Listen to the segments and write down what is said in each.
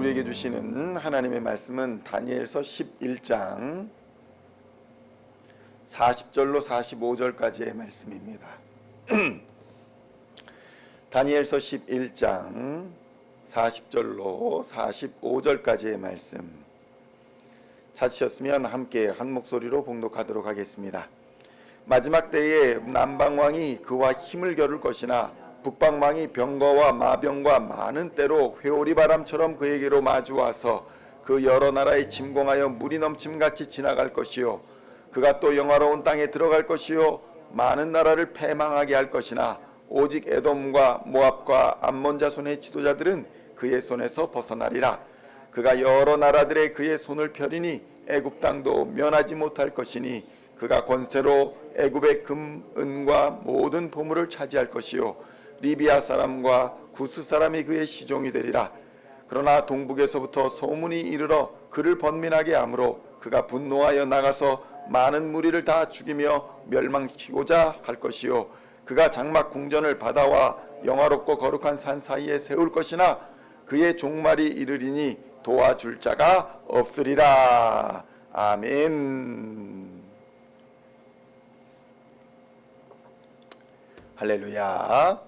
우리에게 주시는 하나님의 말씀은 다니엘서 11장 40절로 45절까지의 말씀입니다. 다니엘서 11장 40절로 45절까지의 말씀 찾으셨으면 함께 한 목소리로 봉독하도록 하겠습니다. 마지막 때에 남방왕이 그와 힘을 겨룰 것이나 북방왕이 병거와 마병과 많은 때로 회오리바람처럼 그에게로 마주와서 그 여러 나라에 침공하여 물이 넘침같이 지나갈 것이요 그가 또 영화로운 땅에 들어갈 것이요 많은 나라를 패망하게 할 것이나 오직 에돔과 모압과 암몬 자손의 지도자들은 그의 손에서 벗어나리라. 그가 여러 나라들의 그의 손을 펴리니 애굽 땅도 면하지 못할 것이니 그가 권세로 애굽의 금, 은과 모든 보물을 차지할 것이요 리비아 사람과 구스 사람이 그의 시종이 되리라. 그러나 동북에서부터 소문이 이르러 그를 번민하게 하므로 그가 분노하여 나가서 많은 무리를 다 죽이며 멸망시키고자 할 것이요 그가 장막 궁전을 바다와 영화롭고 거룩한 산 사이에 세울 것이나 그의 종말이 이르리니 도와줄 자가 없으리라. 아멘. 할렐루야.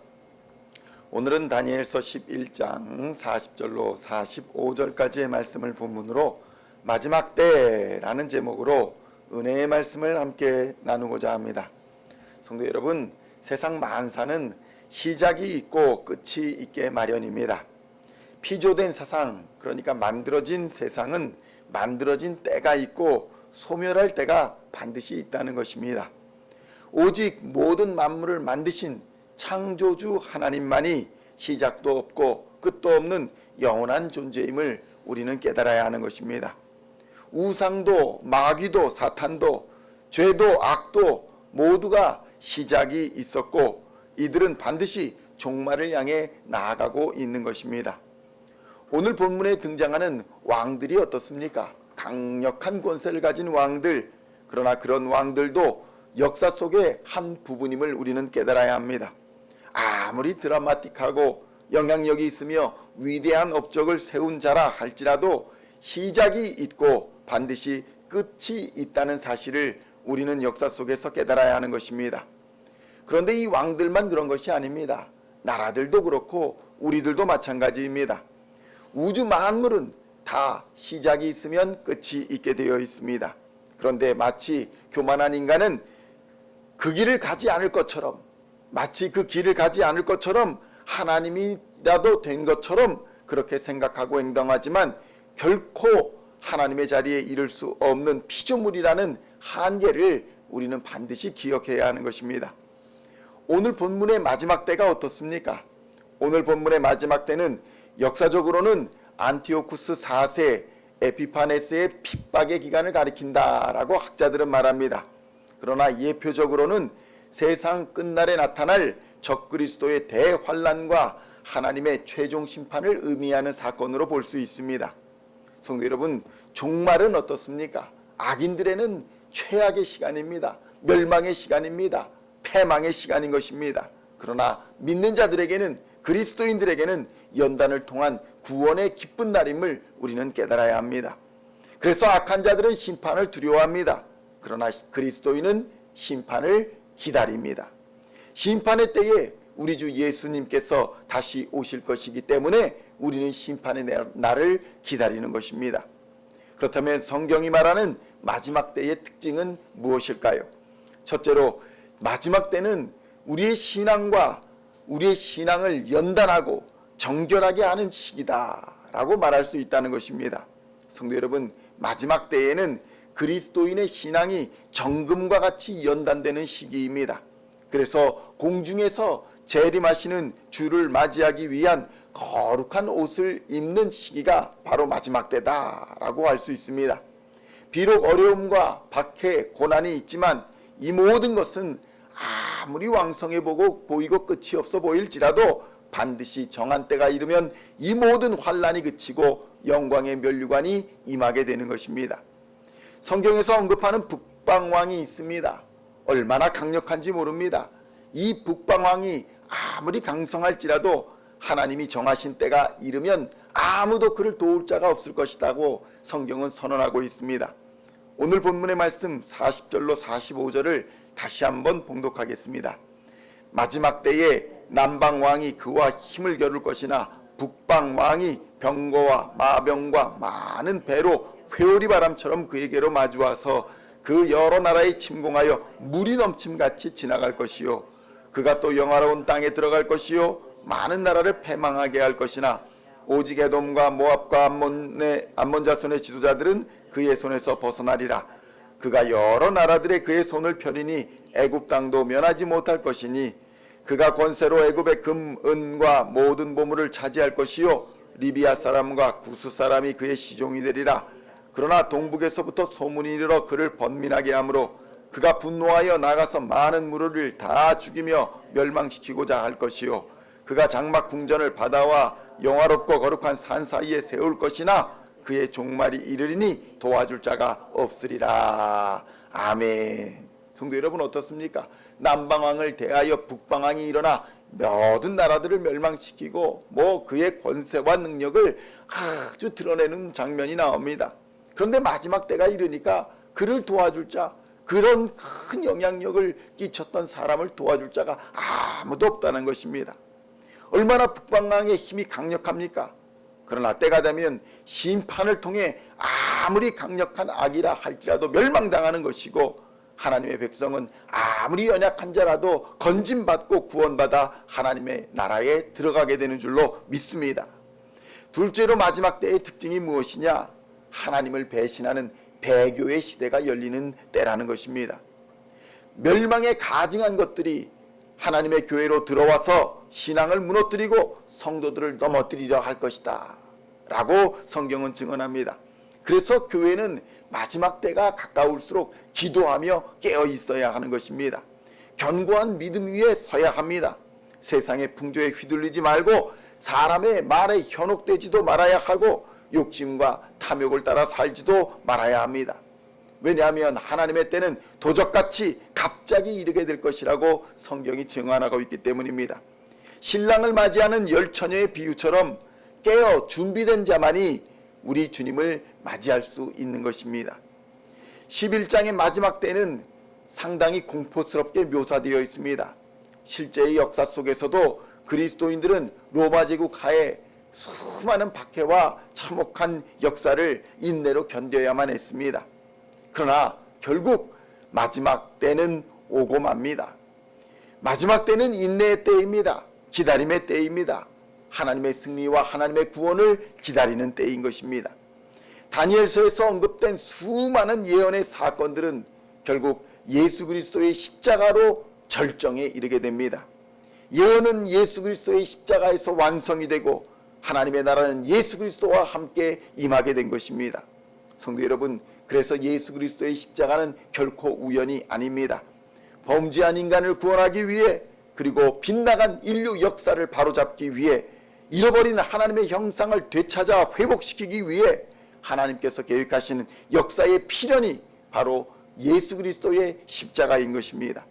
오늘은 다니엘서 11장 40절로 45절까지의 말씀을 본문으로 마지막 때라는 제목으로 은혜의 말씀을 함께 나누고자 합니다. 성도 여러분, 세상 만사는 시작이 있고 끝이 있게 마련입니다. 피조된 세상, 그러니까 만들어진 세상은 만들어진 때가 있고 소멸할 때가 반드시 있다는 것입니다. 오직 모든 만물을 만드신 창조주 하나님만이 시작도 없고 끝도 없는 영원한 존재임을 우리는 깨달아야 하는 것입니다. 우상도 마귀도 사탄도 죄도 악도 모두가 시작이 있었고 이들은 반드시 종말을 향해 나아가고 있는 것입니다. 오늘 본문에 등장하는 왕들이 어떻습니까? 강력한 권세를 가진 왕들, 그러나 그런 왕들도 역사 속의 한 부분임을 우리는 깨달아야 합니다. 아무리 드라마틱하고 영향력이 있으며 위대한 업적을 세운 자라 할지라도 시작이 있고 반드시 끝이 있다는 사실을 우리는 역사 속에서 깨달아야 하는 것입니다. 그런데 이 왕들만 그런 것이 아닙니다. 나라들도 그렇고 우리들도 마찬가지입니다. 우주 만물은 다 시작이 있으면 끝이 있게 되어 있습니다. 그런데 마치 교만한 인간은 그 길을 가지 않을 것처럼, 마치 그 길을 가지 않을 것처럼 하나님이라도 된 것처럼 그렇게 생각하고 행동하지만 결코 하나님의 자리에 이를 수 없는 피조물이라는 한계를 우리는 반드시 기억해야 하는 것입니다. 오늘 본문의 마지막 때가 어떻습니까? 오늘 본문의 마지막 때는 역사적으로는 안티오쿠스 4세 에피파네스의 핍박의 기간을 가리킨다라고 학자들은 말합니다. 그러나 예표적으로는 세상 끝날에 나타날 적그리스도의 대환란과 하나님의 최종 심판을 의미하는 사건으로 볼 수 있습니다. 성도 여러분, 종말은 어떻습니까? 악인들에는 최악의 시간입니다. 멸망의 시간입니다. 패망의 시간인 것입니다. 그러나 믿는 자들에게는, 그리스도인들에게는 연단을 통한 구원의 기쁜 날임을 우리는 깨달아야 합니다. 그래서 악한 자들은 심판을 두려워합니다. 그러나 그리스도인은 심판을 기다립니다. 심판의 때에 우리 주 예수님께서 다시 오실 것이기 때문에 우리는 심판의 날을 기다리는 것입니다. 그렇다면 성경이 말하는 마지막 때의 특징은 무엇일까요? 첫째로 마지막 때는 우리의 신앙과 우리의 신앙을 연단하고 정결하게 하는 시기다라고 말할 수 있다는 것입니다. 성도 여러분, 마지막 때에는 그리스도인의 신앙이 정금과 같이 연단되는 시기입니다. 그래서 공중에서 재림하시는 주를 맞이하기 위한 거룩한 옷을 입는 시기가 바로 마지막 때다라고 할 수 있습니다. 비록 어려움과 박해, 고난이 있지만 이 모든 것은 아무리 왕성해 보이고 끝이 없어 보일지라도 반드시 정한 때가 이르면 이 모든 환란이 그치고 영광의 면류관이 임하게 되는 것입니다. 성경에서 언급하는 북방왕이 있습니다. 얼마나 강력한지 모릅니다. 이 북방왕이 아무리 강성할지라도 하나님이 정하신 때가 이르면 아무도 그를 도울 자가 없을 것이라고 성경은 선언하고 있습니다. 오늘 본문의 말씀 40절로 45절을 다시 한번 봉독하겠습니다. 마지막 때에 남방왕이 그와 힘을 겨룰 것이나 북방왕이 병거와 마병과 많은 배로 회오리 바람처럼 그에게로 마주와서 그 여러 나라에 침공하여 물이 넘침같이 지나갈 것이요 그가 또 영화로운 땅에 들어갈 것이요 많은 나라를 패망하게 할 것이나 오직 에돔과 모압과 암몬 자손의 지도자들은 그의 손에서 벗어나리라. 그가 여러 나라들의 그의 손을 펴리니 애굽 땅도 면하지 못할 것이니 그가 권세로 애굽의 금, 은과 모든 보물을 차지할 것이요 리비아 사람과 구스 사람이 그의 시종이 되리라. 그러나 동북에서부터 소문이 이르러 그를 번민하게 하므로 그가 분노하여 나가서 많은 무리를 다 죽이며 멸망시키고자 할 것이요 그가 장막 궁전을 바다와 영화롭고 거룩한 산 사이에 세울 것이나 그의 종말이 이르리니 도와줄 자가 없으리라. 아멘. 성도 여러분 어떻습니까? 남방왕을 대하여 북방왕이 일어나 모든 나라들을 멸망시키고 그의 권세와 능력을 아주 드러내는 장면이 나옵니다. 그런데 마지막 때가 이르니까 그를 도와줄 자, 그런 큰 영향력을 끼쳤던 사람을 도와줄 자가 아무도 없다는 것입니다. 얼마나 북방왕의 힘이 강력합니까? 그러나 때가 되면 심판을 통해 아무리 강력한 악이라 할지라도 멸망당하는 것이고 하나님의 백성은 아무리 연약한 자라도 건짐받고 구원받아 하나님의 나라에 들어가게 되는 줄로 믿습니다. 둘째로 마지막 때의 특징이 무엇이냐? 하나님을 배신하는 배교의 시대가 열리는 때라는 것입니다. 멸망에 가증한 것들이 하나님의 교회로 들어와서 신앙을 무너뜨리고 성도들을 넘어뜨리려 할 것이다 라고 성경은 증언합니다. 그래서 교회는 마지막 때가 가까울수록 기도하며 깨어 있어야 하는 것입니다. 견고한 믿음 위에 서야 합니다. 세상의 풍조에 휘둘리지 말고 사람의 말에 현혹되지도 말아야 하고 욕심과 탐욕을 따라 살지도 말아야 합니다. 왜냐하면 하나님의 때는 도적같이 갑자기 이르게 될 것이라고 성경이 증언하고 있기 때문입니다. 신랑을 맞이하는 열처녀의 비유처럼 깨어 준비된 자만이 우리 주님을 맞이할 수 있는 것입니다. 11장의 마지막 때는 상당히 공포스럽게 묘사되어 있습니다. 실제의 역사 속에서도 그리스도인들은 로마 제국 하에 수많은 박해와 참혹한 역사를 인내로 견뎌야만 했습니다. 그러나 결국 마지막 때는 오고 맙니다. 마지막 때는 인내의 때입니다. 기다림의 때입니다. 하나님의 승리와 하나님의 구원을 기다리는 때인 것입니다. 다니엘서에서 언급된 수많은 예언의 사건들은 결국 예수 그리스도의 십자가로 절정에 이르게 됩니다. 예언은 예수 그리스도의 십자가에서 완성이 되고 하나님의 나라는 예수 그리스도와 함께 임하게 된 것입니다. 성도 여러분, 그래서 예수 그리스도의 십자가는 결코 우연이 아닙니다. 범죄한 인간을 구원하기 위해, 그리고 빗나간 인류 역사를 바로잡기 위해, 잃어버린 하나님의 형상을 되찾아 회복시키기 위해 하나님께서 계획하시는 역사의 필연이 바로 예수 그리스도의 십자가인 것입니다.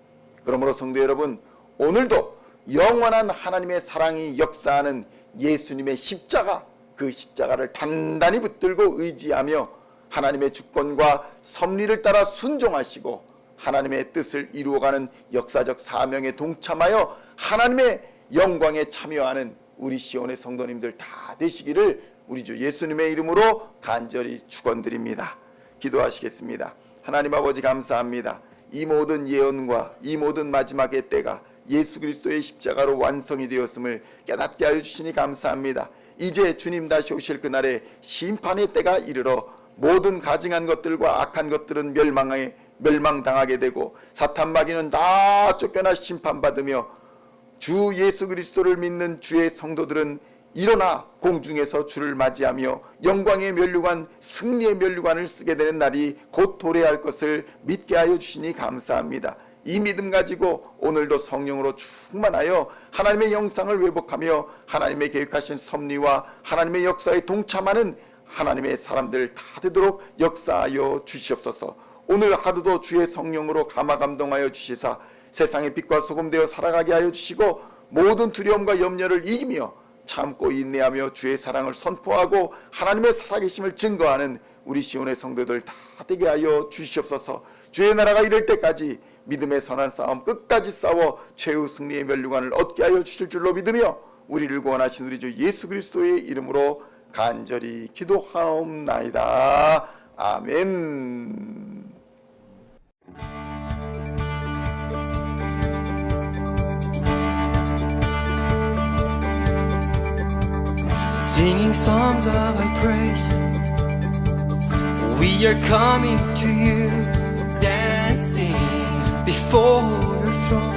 그러므로 성도 여러분, 오늘도 영원한 하나님의 사랑이 역사하는 예수님의 십자가, 그 십자가를 단단히 붙들고 의지하며 하나님의 주권과 섭리를 따라 순종하시고 하나님의 뜻을 이루어가는 역사적 사명에 동참하여 하나님의 영광에 참여하는 우리 시온의 성도님들 다 되시기를 우리 주 예수님의 이름으로 간절히 축원드립니다. 기도하시겠습니다. 하나님 아버지 감사합니다. 이 모든 예언과 이 모든 마지막의 때가 예수 그리스도의 십자가로 완성이 되었음을 깨닫게 하여 주시니 감사합니다. 이제 주님 다시 오실 그날에 심판의 때가 이르러 모든 가증한 것들과 악한 것들은 멸망당하게 되고 사탄 마귀는 다 쫓겨나 심판받으며 주 예수 그리스도를 믿는 주의 성도들은 일어나 공중에서 주를 맞이하며 영광의 면류관, 승리의 면류관을 쓰게 되는 날이 곧 도래할 것을 믿게 하여 주시니 감사합니다. 이 믿음 가지고 오늘도 성령으로 충만하여 하나님의 영상을 회복하며 하나님의 계획하신 섭리와 하나님의 역사에 동참하는 하나님의 사람들 다 되도록 역사하여 주시옵소서. 오늘 하루도 주의 성령으로 감화감동하여 주시사 세상의 빛과 소금 되어 살아가게 하여 주시고 모든 두려움과 염려를 이기며 참고 인내하며 주의 사랑을 선포하고 하나님의 살아계심을 증거하는 우리 시온의 성도들 다 되게 하여 주시옵소서. 주의 나라가 이를 때까지 믿음의 선한 싸움 끝까지 싸워 최후 승리의 멸류관을 얻게 하여 주실 줄로 믿으며 우리를 구원하신 우리 주 예수 그리스도의 이름으로 간절히 기도하옵나이다. 아멘. Singing songs of thy praise, we are coming to you, dancing before your throne.